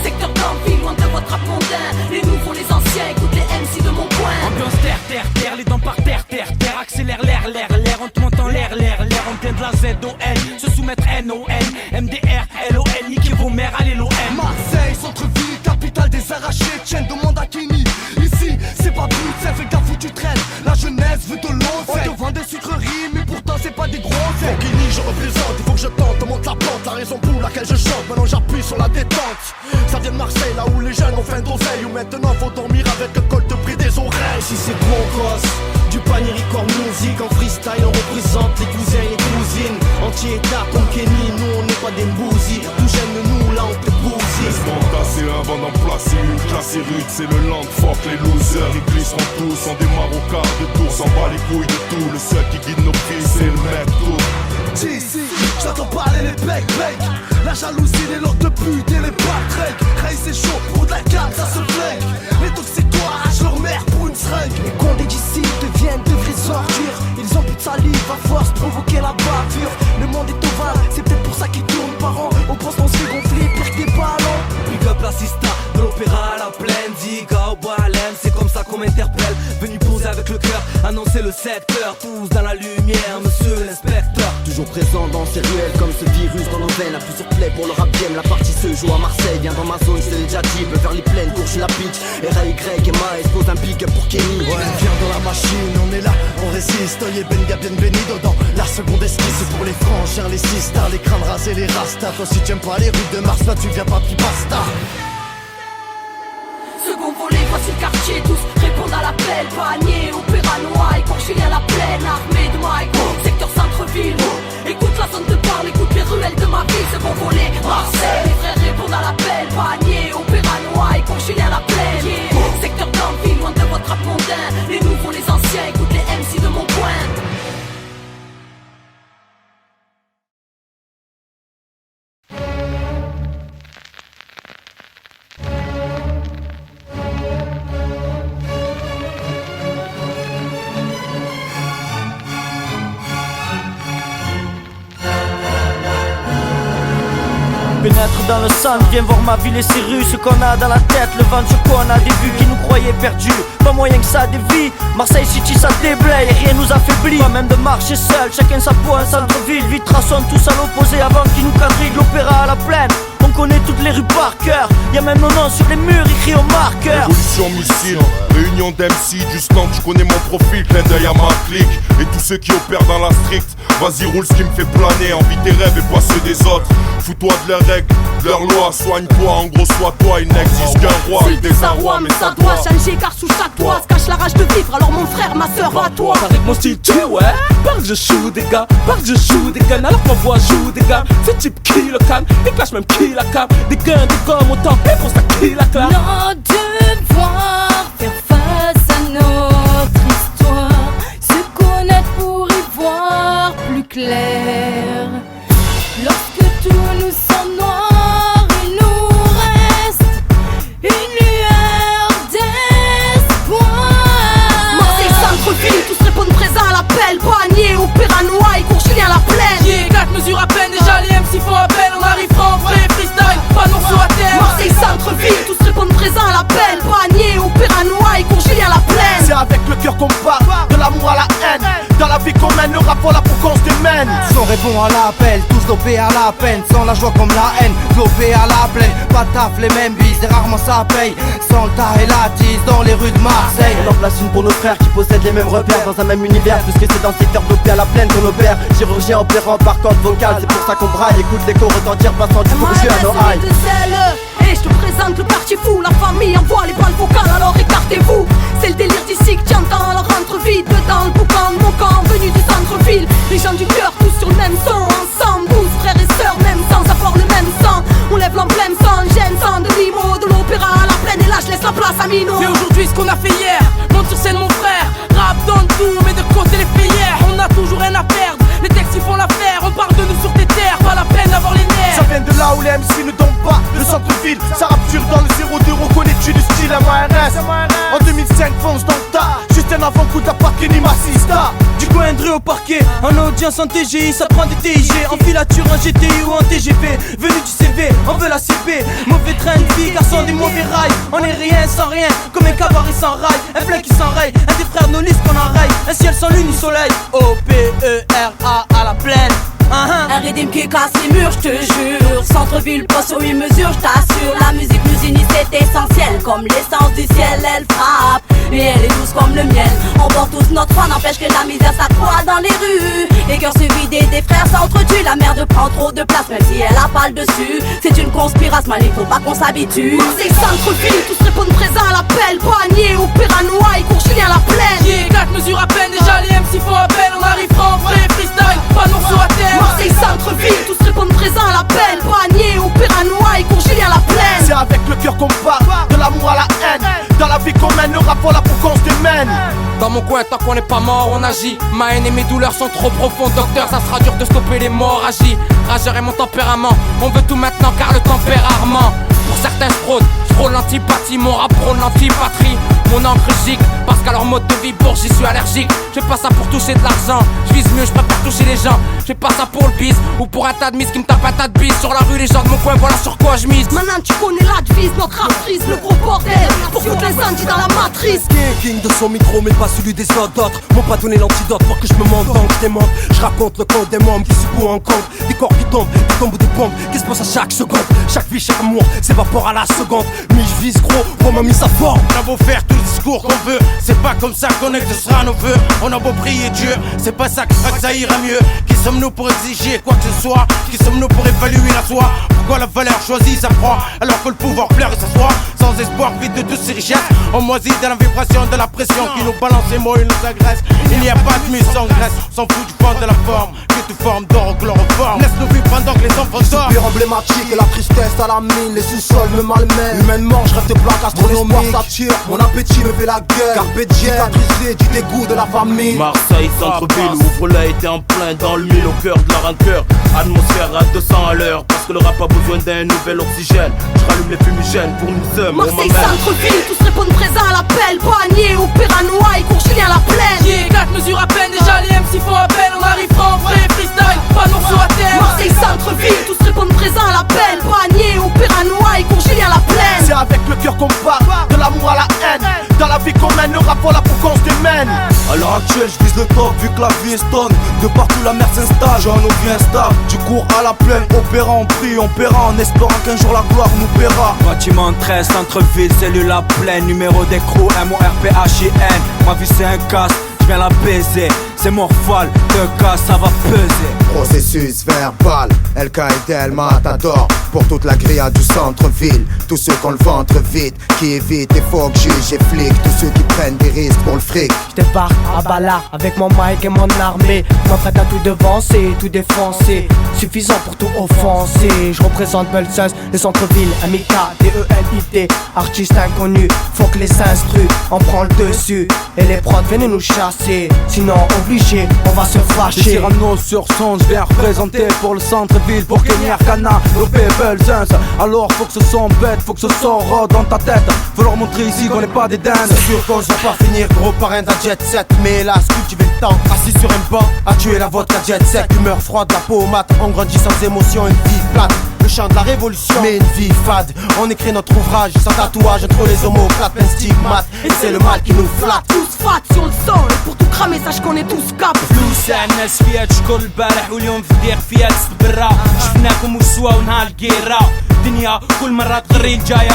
secteur d'Anville, loin de votre rap mondain. Les nouveaux, les anciens, écoute les MC de mon coin. Ambiance terre, terre, terre, les dents par terre, terre, terre. Accélère l'air, on te monte en l'air, on vient de la ZON. Se soumettre NON, MDR, LON, niquez vos mères, allez l'OM. Marseille, centre-ville, capitale des arrachés. Tiens, demande à Kenny. Ici, c'est pas brut, c'est fait gaffe où tu traînes. La jeunesse veut de l'eau. On te vend des sucreries, mais pourtant c'est pas des gros. Pour Kenny, je représente, il faut que je tente. On monte la pente, la raison pour laquelle je chante. Maintenant j'appuie sur la détente. Ça vient de Marseille, là où les jeunes ont faim d'oseille. Où maintenant faut dormir avec un col de prix des oreilles. Si c'est gros gosse, du panier record musique. En freestyle, on représente les cousins et les cousines. Anti-état comme Kenny, nous on n'est pas des bousis. Tout jeune de nous, là on te bousille. Laisse-moi tasser un vent d'en placer une classe et rude, c'est le land, fuck les losers. Ils glisseront tous, on démarre au quart de tour, s'en bat les couilles de tout. Le seul qui guide nos filles, c'est le maître tout. Si, je t'emballer les bec. La jalousie, les locks de pute et les backtracks. Ray c'est chaud, pour de la carte ça se flingue. Les toxicoires arrachent leur mère pour une seringue. Les condés d'ici deviennent de vraies ordures. Ils ont plus de salive à force de provoquer la bavure. Le monde est ovale, c'est peut-être pour ça qu'ils tournent par an. Au poste on se fait gonfler, pire que des ballons. Big up l'assista, de l'opéra à la plaine. Diga au Boalem, c'est comme ça qu'on m'interpelle. Venu poser avec le cœur, annoncer le secteur. Tous dans la lumière, monsieur l'inspecteur. Toujours présent dans ces ruelles comme ce virus dans nos veines. À plusieurs plaies pour le rap game, la partie se joue à Marseille. Viens dans ma zone, je te l'ai déjà dit, vers les plaines, courge la pitch. R.A.Y et Maes pose un big up pour Kenny. Ouais, viens dans la machine, on est là, on résiste. Oye Benga, bienvenido dans la seconde esquisse. C'est pour les frangins, les sisters, les crânes rasés, les rastas. Toi si tu aimes pas les rues de Mars, là tu viens pas petit basta. Second volet, voici le quartier, tous répondent à l'appel. Panier, opéra noir, Courchilien la plaine, armée de Mike, secteur centre-ville. Écoute la zone de parle, écoute les ruelles de ma ville. Second volet, Marseille, les frères répondent à l'appel. Panier, opéra noir, Courchilien la plaine, secteur d'Anville, loin de votre rap mondain. Les nouveaux, les anciens, écoute les MC de mon coin. Pénètre dans le sang, viens voir ma ville et ses rues. Ce qu'on a dans la tête, le vent sur quoi on a des vues qui nous croyaient perdus. Pas moyen que ça dévie, Marseille City ça déblaye et rien nous affaiblit. Pas même de marcher seul, chacun sa peau, un centre-ville. Vite traçons tous à l'opposé avant qu'ils nous quadrillent. De l'opéra à la plaine, on connaît toutes les rues par cœur. Y'a même nos noms sur les murs écrits au marqueur. Révolution missile, réunion d'MC, du stand, je connais mon profil, clin d'œil à ma clique. Et tous ceux qui opèrent dans la street, vas-y roule ce qui me fait planer. Envie tes rêves et pas ceux des autres. Fous-toi de leurs règles, de leurs lois, soigne-toi, en gros sois toi. Il n'existe qu'un roi, c'est le désarroi, mais ça doit changer car sous chaque toit se cache la rage de vivre. Alors mon frère, ma soeur, à toi. Avec mon style tu ouais, parce que je joue des gars, parce que je joue des guns. Alors que ma voix joue des gars, c'est type qui le calme, et clash même qui la cam. Des guns, des gommes, autant et pour ça qui la clame. Nos devoirs, faire face à notre histoire, se connaître pour y voir plus clair. Lorsque tout nous semble noir, il nous reste une lueur d'espoir. Marseille centre-ville, tous répondent présents à l'appel. Panier, opéra noir, Courchilien la plaine. Yeah, 4 mesures à peine, déjà les MC font appel. On arrivera en vrai freestyle, pas non sur la terre. Marseille centre-ville, tous répondent présents à l'appel. Panier, opéra noir, Courchilien la plaine. C'est avec le cœur qu'on part, de l'amour à la haine. Dans la vie qu'on mène, le rap voilà pour qu'on se démène. Sans répond à l'appel, tous dopés à la peine. Sans la joie comme la haine, dopés à la plaine. Pas taf, les mêmes bises, et rarement ça paye. Sans le tas et la tise dans les rues de Marseille. On en place une pour nos frères qui possèdent les mêmes repères dans un même univers. Puisque c'est dans le secteur dopé à la plaine qu'on opère. Chirurgien opérant par corde vocale, c'est pour ça qu'on braille. Écoute l'écho retentir, passant du courageux à nos hailles. Et je te présente le parti fou, la famille envoie les balles vocales, alors écartez-vous. C'est le délire d'ici que tu entends, alors rentre vite dans le boucan de mon camp, venu du centre-ville. Les gens du cœur, tous sur le même son, ensemble, 12 frères et sœurs, même sans avoir le même sang. On lève l'emblème sans gêne, sans de limo, de l'opéra à la plaine, et là je laisse la place à Mino. Fais aujourd'hui ce qu'on a fait hier, monte sur scène mon frère. Rap donne tout, mais de côté les prières. On a toujours rien à perdre, les textes ils font l'affaire. On parle de nous sur tes terres, pas la peine d'avoir les nerfs. Ça vient de là où les MC ne tombent pas, le centre-ville. Ça rappe dur dans le 02, reconnais-tu le style MRS. En 2005, fonce dans le tas, juste un avant-coup de la parquet ni m'assista. Du coin de rue au parquet, en audience en TGI, ça prend des TIG. En filature en GTI ou en TGV, venu du CV, on veut la CP. Mauvais train de vie, garçon des mauvais rails. On est rien sans rien, comme un cabaret sans rail. Un flingue qui s'enraye, un des frères nos listes qu'on enraye. Un ciel sans lune ni soleil, O-P-E-R-A à la plaine. Un rythme qui casse les murs, je te jure. Centre-ville, pas sur une mesure, je t'assure. La musique nous unit, c'est essentiel. Comme l'essence du ciel, elle frappe. Et elle est douce comme le miel. On porte tous notre foi, n'empêche que la misère s'accroît dans les rues. Les cœurs se vident et des frères s'entretuent. La merde prend trop de place, même si elle a pas le dessus. C'est une conspiration, man, il faut pas qu'on s'habitue. Marseille centre-ville, tous répondent présents à l'appel. Panier, opéra noir, Courchilien la plaine. Yeah, 4 mesures à peine, déjà les MC font appel. On arrivera en vrai freestyle, pas non sur la terre. Marseille centre-ville, tous répondent présents à l'appel. Panier, opéra noir, Courchilien la plaine. C'est avec le cœur qu'on part, de l'amour à la haine. Dans la vie qu'on mène, le rap voilà pour qu'on se démène. Dans mon coin, tant qu'on n'est pas mort, on agit. Ma haine et mes douleurs sont trop profondes. Docteur, ça sera dur de stopper les morts. Agis, rageur est mon tempérament. On veut tout maintenant car le temps perd rarement. Pour certains je frôle l'antipathie. Mon rap prône l'antipatrie. Mon encre gicle parce qu'à leur mode de vie pour j'y suis allergique. Je fais pas ça pour toucher de l'argent. Je vise mieux, je préfère toucher les gens. Je fais pas ça pour le bise ou pour un tas de mises qui me tapent un tas de bises. Sur la rue, les gens de mon coin, voilà sur quoi je mise. Maintenant tu connais la devise, notre rap frise le gros bordel. Pour foutre les indies dans la matrice. King de son micro mais pas celui des autres. M'ont pas donné l'antidote pour que je me m'entende, je démonte. Je raconte le code des membres qui secouent en compte. Des corps qui tombent ou des bombes qui se passent à chaque seconde. Chaque vie, chaque amour s'évapore à la seconde. Mais je vise gros, pour m'a mis sa forme. On a beau faire tout le discours qu'on veut, c'est pas comme ça qu'on exaucera nos vœux. On a beau prier Dieu, c'est pas ça qui fera que ça ira mieux. Qui sommes-nous pour exiger quoi que ce soit? Qui sommes-nous pour évaluer la soi? Pourquoi la valeur choisie s'apprend alors que le pouvoir pleure et s'assoit? Sans espoir, vide de toutes ces richesses. On moisit dans la vibration de la pression qui nous balance les mots et nous agresse. Il n'y a pas de mise sans graisse, s'en fout du fond de la forme. Que tu formes d'or au chloroforme. Laisse-nous vivre pendant que les enfants dorment. Super emblématique et la tristesse à la mine. Les sous-sols me malmènent. Humainement je rêve de plaques astronomiques. Ça tire, mon appétit me fait la gueule. Carpe diem, cicatrisé du dégoût de la famille. Marseille, centre-ville, ouvre-la été en plein dans le mille au cœur de la rancœur. Atmosphère à 200 à l'heure. Parce que le rap a besoin d'un nouvel oxygène. Je rallume les fumigènes pour nous sommes. Marseille, centre-ville, tous répondent présents à l'appel. Panier au Péranois, il court Julien la plaine. Qui est 4 mesures à peine, déjà les MC font appel. On arrivera en vrai freestyle, pas morceau à terre. Marseille, centre-ville, tous répondent présents à l'appel. Panier au Péranois, il court Julien la plaine. C'est avec le cœur qu'on parle, de l'amour à la haine. Dans la vie qu'on mène, le rap voilà pour qu'on se démène. À l'heure actuelle, je vise le top vu que la vie est stone. De partout la merde s'installe, j'ai un eau bien stable. Du cours à la plaine, opérant, on prie, on paiera. En espérant qu'un jour la gloire nous paiera. Bâtiment 13, centre-ville, cellule à pleine. Numéro d'écrou, MORPHIN. Ma vie c'est un casse, je viens la baiser. C'est morphal, de cas, ça va peser. Processus verbal, LK et Del Matador. Pour toute la grille du centre-ville. Tous ceux qui ont le ventre vide, qui évitent les faux juges et flics. Tous ceux qui prennent des risques pour le fric. Je débarque à Bala avec mon mic et mon armée. M'apprête à tout devancer, tout défoncer. Suffisant pour tout offenser. Je représente Belsace, le centre-ville, MIK-DELIT. Artiste inconnu, faut que les instrus en prend le dessus. Et les prods viennent nous chasser. Sinon obligé, on va se fâcher. Cyrano sur son, je viens représenter pour le centre-ville. Pour Kenny Arcana, le Belsace. Alors faut que ce son bête, faut que ce son rôde dans ta tête. Faut leur montrer ici qu'on n'est pas des dingues. C'est sûr qu'on va pas finir gros parrain d'un jet set. Mais hélas, cultiver le temps, assis sur un banc, à tuer la vodka jet set. Humeur froide, la peau mate, on grandit sans émotion, une vie plate. Le chant de la révolution, mais une vie fade. On écrit notre ouvrage sans tatouage entre les omoplates, un stigmate. Et c'est le mal qui nous flatte. Tous fat sur le sol, pour tout cramer, sache qu'on est tous cap. فلوس الناس فيها تشكر البارح واليوم في الدير فيها تستبرا. شفناكم وسوا ونهار القيرة. الدنيا كل مرة تغري الجاية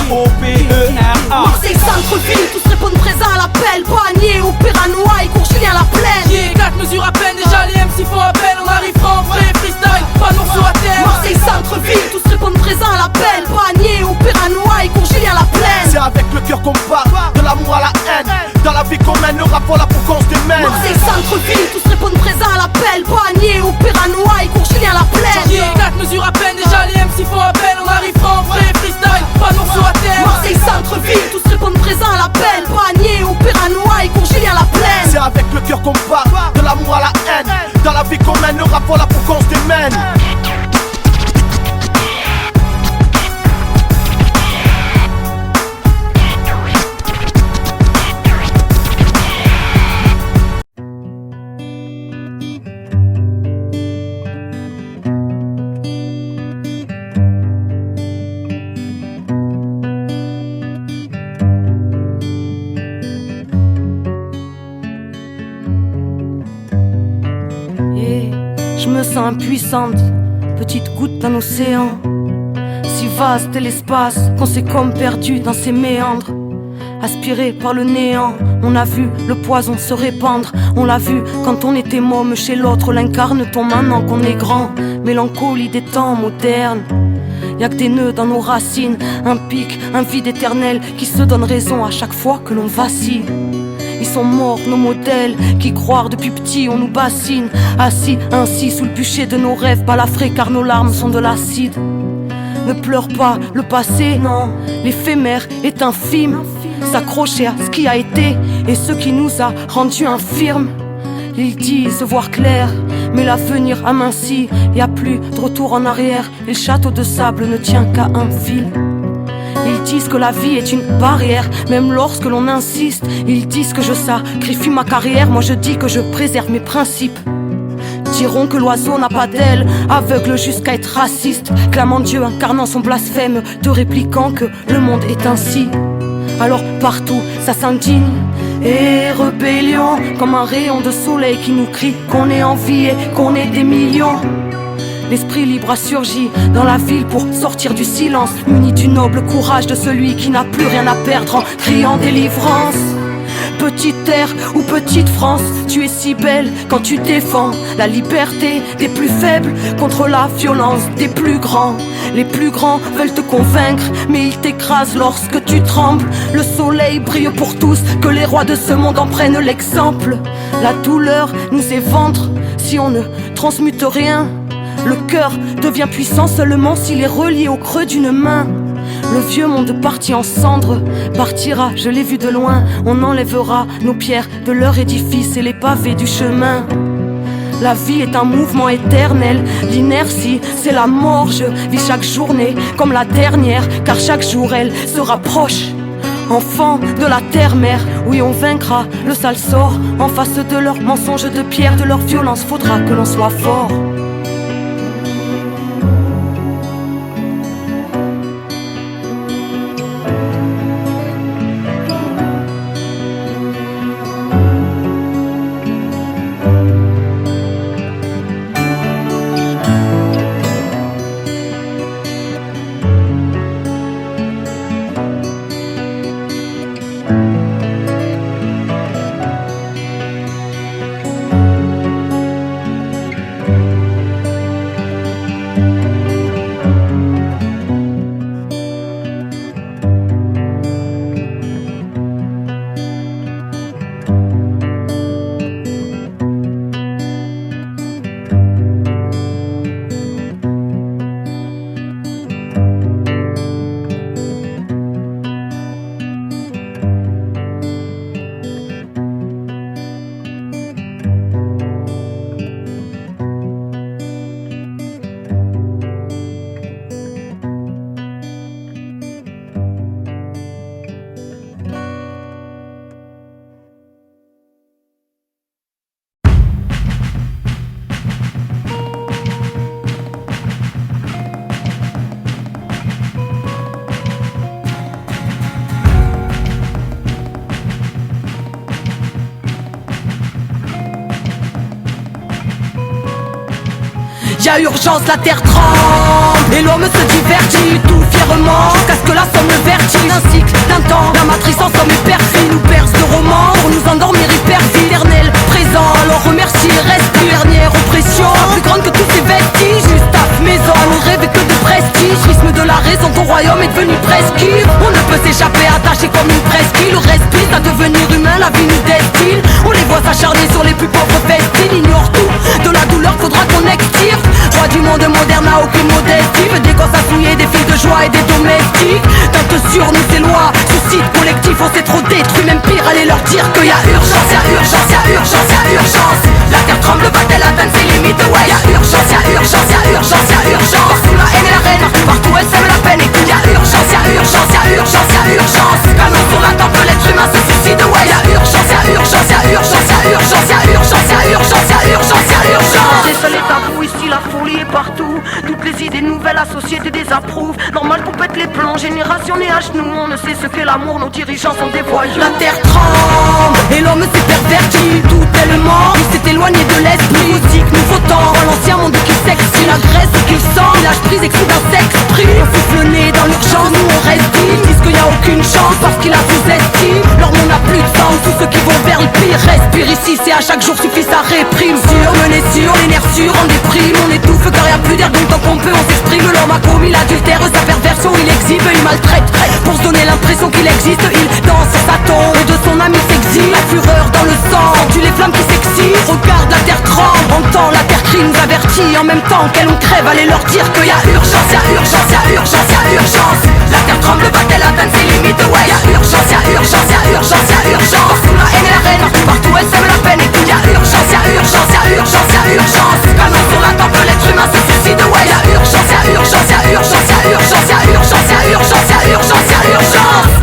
Marseille, centre-ville, tous répondent présents à l'appel. Panier au Péranois, il court Julien la plaine. Qui est 4 mesures à peine, déjà les MC font appel. On arrivera en vrai freestyle, pas morceau à terre. Marseille, centre-ville, tous répondent présents à l'appel. Panier au Péranois, il court Julien la plaine. C'est avec le cœur qu'on parle, de l'amour à la haine. Dans la vie qu'on mène, le rap voilà pour qu'on se démène. Marseille, centre-ville, tous répondent présents à l'appel. Panier au Péranois, il court Julien la plaine. Qui est 4 mesures à peine, déjà les MC font appel. On arrivera en vrai freestyle, pas morceau à terre. Marseille, centre-ville, tous répondent présents à l'appel. Panier au Péranois, il court Julien la plaine. C'est avec le cœur qu'on parle, de l'amour à la haine. Dans la vie qu'on mène, le rap voilà pour qu'on se démène. Je me sens impuissante, petite goutte d'un océan. Si vaste est l'espace qu'on s'est comme perdu dans ses méandres. Aspiré par le néant, on a vu le poison se répandre. On l'a vu quand on était môme chez l'autre. L'incarne-t-on maintenant qu'on est grand? Mélancolie des temps modernes. Y'a que des nœuds dans nos racines, un pic, un vide éternel qui se donne raison à chaque fois que l'on vacille. Ils sont morts, nos modèles, qui croire depuis petit on nous bassine. Assis ainsi sous le bûcher de nos rêves, balafrés car nos larmes sont de l'acide. Ne pleure pas le passé, non. L'éphémère est infime. S'accrocher à ce qui a été et ce qui nous a rendus infirmes. Ils disent voir clair, mais l'avenir amincit. Y a plus de retour en arrière et le château de sable ne tient qu'à un fil. Ils disent que la vie est une barrière, même lorsque l'on insiste. Ils disent que je sacrifie ma carrière, moi je dis que je préserve mes principes. Diront que l'oiseau n'a pas d'aile, aveugle jusqu'à être raciste, clamant Dieu, incarnant son blasphème, te répliquant que le monde est ainsi. Alors partout ça s'indigne et rébellion, comme un rayon de soleil qui nous crie qu'on est en vie et qu'on est des millions. L'esprit libre a surgi dans la ville pour sortir du silence, muni du noble courage de celui qui n'a plus rien à perdre en criant délivrance. Petite terre ou petite France, tu es si belle quand tu défends la liberté des plus faibles contre la violence des plus grands. Les plus grands veulent te convaincre, mais ils t'écrasent lorsque tu trembles. Le soleil brille pour tous, que les rois de ce monde en prennent l'exemple. La douleur nous est ventre si on ne transmute rien. Le cœur devient puissant seulement s'il est relié au creux d'une main. Le vieux monde parti en cendres partira, je l'ai vu de loin. On enlèvera nos pierres de leur édifice et les pavés du chemin. La vie est un mouvement éternel, l'inertie c'est la mort. Je vis chaque journée comme la dernière, car chaque jour elle se rapproche. Enfant de la terre-mère, oui on vaincra le sale sort. En face de leurs mensonges de pierre, de leur violence, faudra que l'on soit fort. Y'a urgence, la terre tremble et l'homme se divertit tout fièrement jusqu'à ce que la somme le vertige. Un cycle, d'un temps, la matrice en somme est perfide, nous perce de romans pour nous endormir hypervie. Éternel présent, alors remercie, respire. Dernière oppression, plus grande que tous ces vestiges. Gustave Maison, à nous rêver que de prestige. Rythme de la raison, ton royaume est devenu presqu'île. On ne peut s'échapper, attaché comme une presqu'île. Le respire à devenir humain, la vie nous destine. On les voit s'acharner sur les plus pauvres festines. Ignore tout, de la douleur faudra qu'on extirpe. Roi du monde moderne n'a aucune modestie, veut des gosses assouillés, des filles de joie et des domestiques. Tente sur nous ces lois, suicide collectif, on s'est trop détruit. Même pire, allez leur dire qu'il y a urgence, y'a urgence, y'a urgence, y'a urgence. La terre tremble, va-t-elle atteindre ses limites? Ouais, y'a urgence, y'a urgence, y'a urgence, y'a urgence. Partout la haine et la reine, partout elle sème la peine. Et qu'il y a urgence, y'a urgence, y'a urgence, y'a urgence. Canon sur la tempe, l'être humain se suicide. Ouais, y'a urgence, y'a urgence, y'a urgence, y'a urgence, y'a urgence, y'a urgence, y'a urgence, y'a urgence. C'est seul et tabou ici, la folie est partout. Toutes les idées nouvelles, la société désapprouve. Normal qu'on pète les plombs, génération née à genoux. On ne sait ce qu'est l'amour, nos dirigeants sont des voyous. La terre tremble et l'homme s'est perverti. Tout tellement, il s'est éloigné de l'esprit. Musique, nouveau temps, l'ancien monde qui s'excite. La graisse qu'il sent, il lâche prise, exclut d'un s'exprime. On souffle le nez dans l'urgence, nous on reste dit. Ils disent qu'il n'y a aucune chance parce qu'il a sous-estime. Leur monde n'a plus de sens, tous ceux qui vont vers le pire. Respire ici, c'est à chaque jour suffit sa réprime. Surmené sur les nerfs sûrs, on déprime, on étouffe car y a plus d'air. Donc tant qu'on peut on s'exprime. L'homme a commis l'adultère, sa perversion il exhibe, il maltraite. Pour se donner l'impression qu'il existe, il danse sur sa tombe et de son ami s'exile. La fureur dans le sang, tue les flammes qui s'excitent. Regarde la terre tremble, entend la terre crier. qui nous avertit en même temps qu'elle on crève. Allez leur dire qu'il y a urgence, y'a urgence, y'a urgence, y'a urgence. La terre tremble, va-t-elle atteindre ses limites? Ouais, y'a urgence, y'a urgence, y'a urgence, y'a urgence. Sous la haine et la reine, partout elle sème la peine. Et tout, y'a urgence, y'a urgence, y'a urgence, y'a urgence. Canon sur la tempe, l'être humain se suicide. Ouais, y'a urgence, y'a urgence, y'a urgence, y'a urgence, y'a urgence, y'a urgence, y'a urgence, y'a urgence.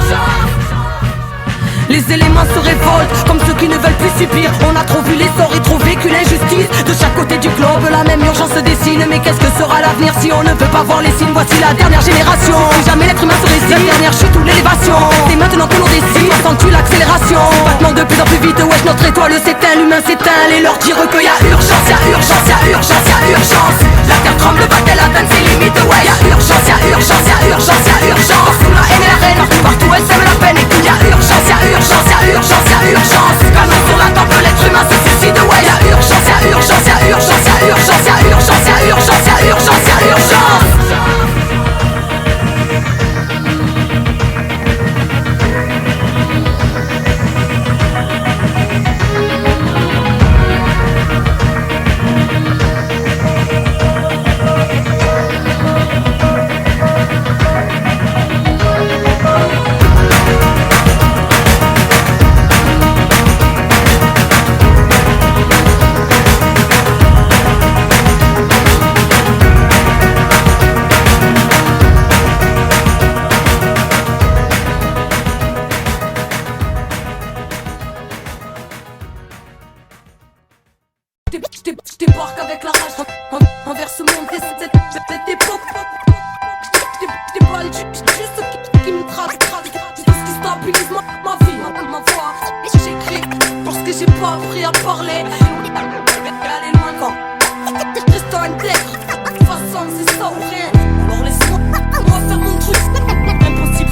Les éléments se révoltent comme ceux qui ne veulent plus subir. On a trop vu l'essor et trop vécu l'injustice. De chaque côté du globe la même urgence se dessine. Mais qu'est-ce que sera l'avenir si on ne veut pas voir les signes? Voici la dernière génération. Si jamais l'être humain se résigne, la dernière chute ou l'élévation. C'est maintenant que l'on décide. Sens-tu l'accélération? Battement de plus en plus vite. Wesh, notre étoile s'éteint, l'humain s'éteint. Et leur dire qu'il y a urgence, y'a urgence, y'a urgence, y'a urgence. La terre tremble, va-t-elle atteindre ses limites? Ouais, y'a urgence, y'a urgence, y'a urgence, y'a urgence. Sous la haine et la reine, partout elle sème la peine. Et tout, y'a urgence, y'a urgence, y'a urgence, y'a urgence. Canon sur la tempe, l'être humain se suicide. Ouais, y'a urgence, y'a urgence, y'a urgence, y'a urgence, y'a urgence, y'a urgence, y'a urgence, y'a urgence. Je débarque avec la rage envers ce monde et cette époque. Je déballe juste ce qui me traque, tout ce qui stabilise ma vie, ma voix. J'écris parce que j'ai pas appris à parler. Aller loin quand restant intègre. De toute façon c'est ça ou rien. Alors laisse-moi faire mon truc. Impossible,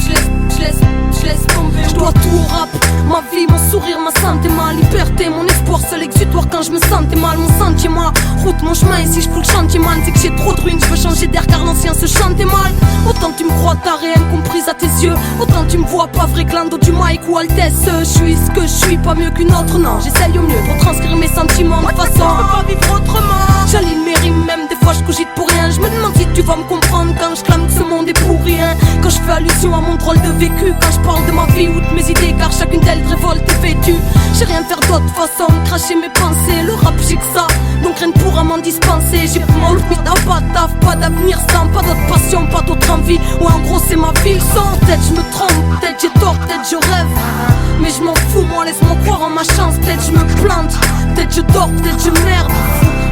je laisse tomber. Je dois tout au rap. Ma vie, mon sourire, ma santé, ma liberté, mon espoir, seul exutoire quand je me sentais mal. Mon sentier, ma route, mon chemin, et si je coule le chantier man, c'est que j'ai trop de ruines, je veux changer d'air car l'ancien se chantait mal. Autant tu me crois taré, incomprise à tes yeux, autant tu me vois pas vrai que l'ando du mic ou Altesse. Je suis ce que je suis, pas mieux qu'une autre, non. J'essaye au mieux pour transcrire mes sentiments de façon je peux pas vivre autrement. J'aligne mes rimes, même des fois je cogite pour rien. Je me demande si tu vas me comprendre quand je clame que ce monde est pour rien. Quand je fais allusion à mon drôle de vécu, quand je parle de ma vie ou de mes idées, car chacune d'elles révolte et vêtue. J'ai rien faire d'autre façon de cracher mes pensées. Le rap j'ai que ça, donc rien ne pourra m'en dispenser. J'ai pas de taf, pas d'avenir sans, pas d'autre passion, pas d'autre envie. Ouais en gros c'est ma vie, sans peut-être je me trompe, peut-être j'ai tort, peut-être je rêve. Mais je m'en fous, moi laisse-moi croire en ma chance. Peut-être je me plante, peut-être je dors, peut-être je merde.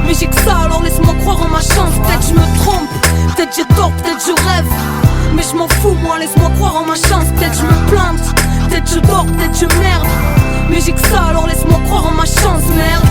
Mais j'ai que ça, alors laisse-moi croire en ma chance. Peut-être je me trompe, peut-être j'ai tort, peut-être je rêve. Mais je m'en fous, moi laisse-moi croire en ma chance. Peut-être je me plante, peut-être je dors, peut-être je merde. Mais j'ai que ça, alors laisse-moi croire en ma chance, merde.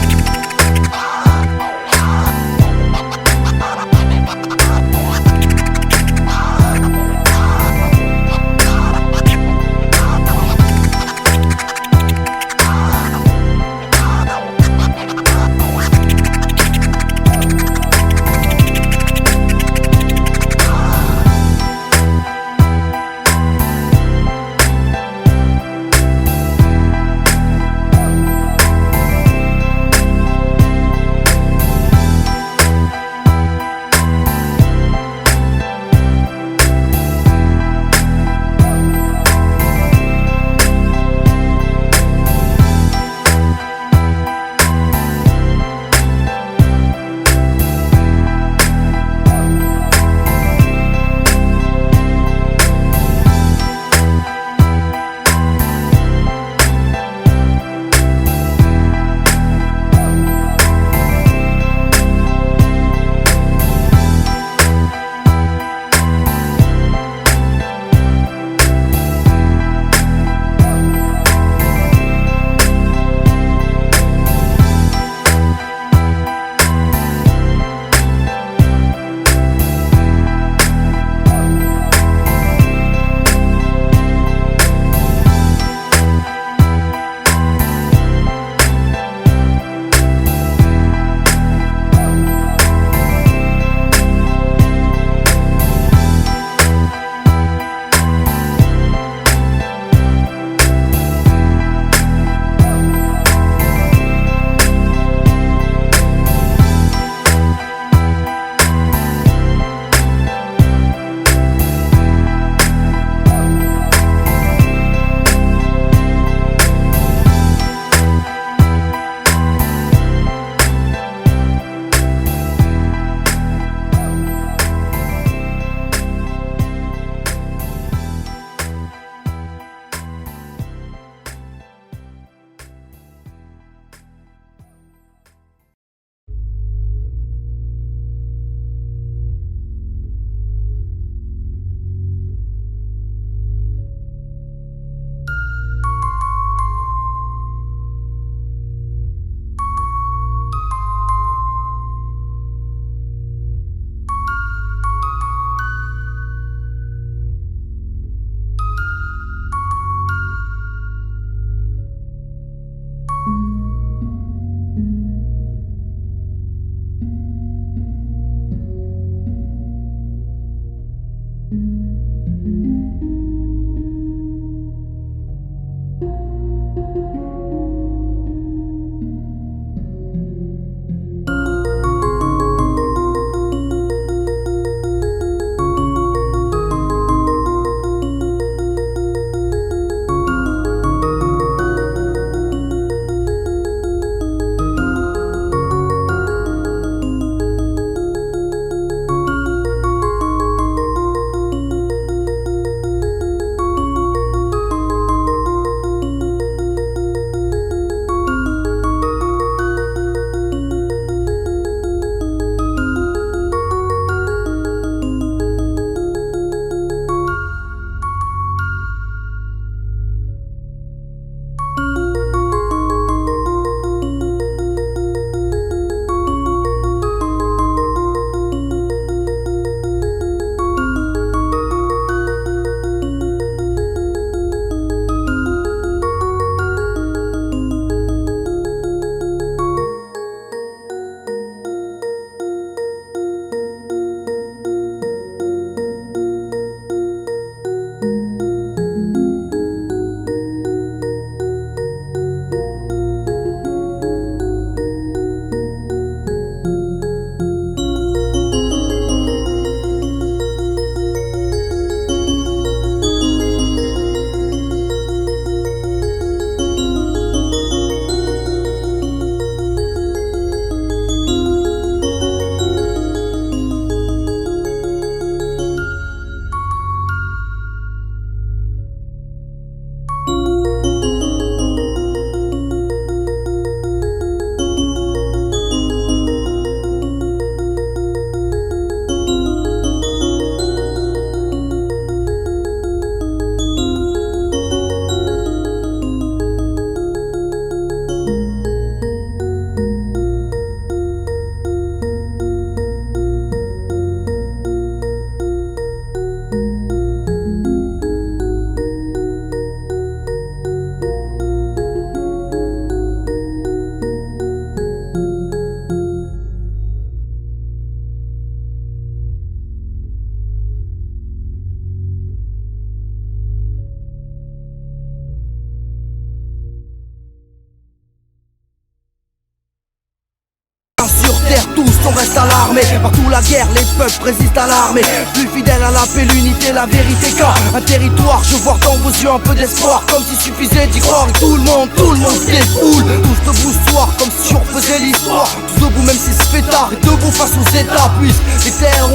on reste alarmé. Partout la guerre, les peuples résistent à l'armée. Plus fidèle à la paix, l'unité, la vérité. Car un territoire, je vois dans vos yeux un peu d'espoir. Comme s'il suffisait d'y croire et tout le monde se défoule. Tous debout ce soir, comme si on refaisait l'histoire. Tous debout même si se fait tard, et debout face aux états. Puisque les terres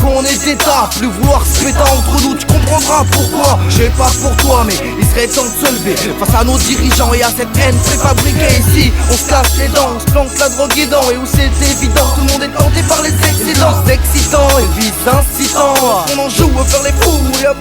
qu'on est d'état. Plus vouloir se péter entre nous, tu comprendras pourquoi. J'ai pas pour toi, mais il serait temps de se lever face à nos dirigeants et à cette haine préfabriquée. Ici, on se casse les dents, on se plante la drogue aidant. Et où c'est évident, tout le monde est tenté par les excédents. C'est excitant et vise incitant. On en joue à faire les fous et à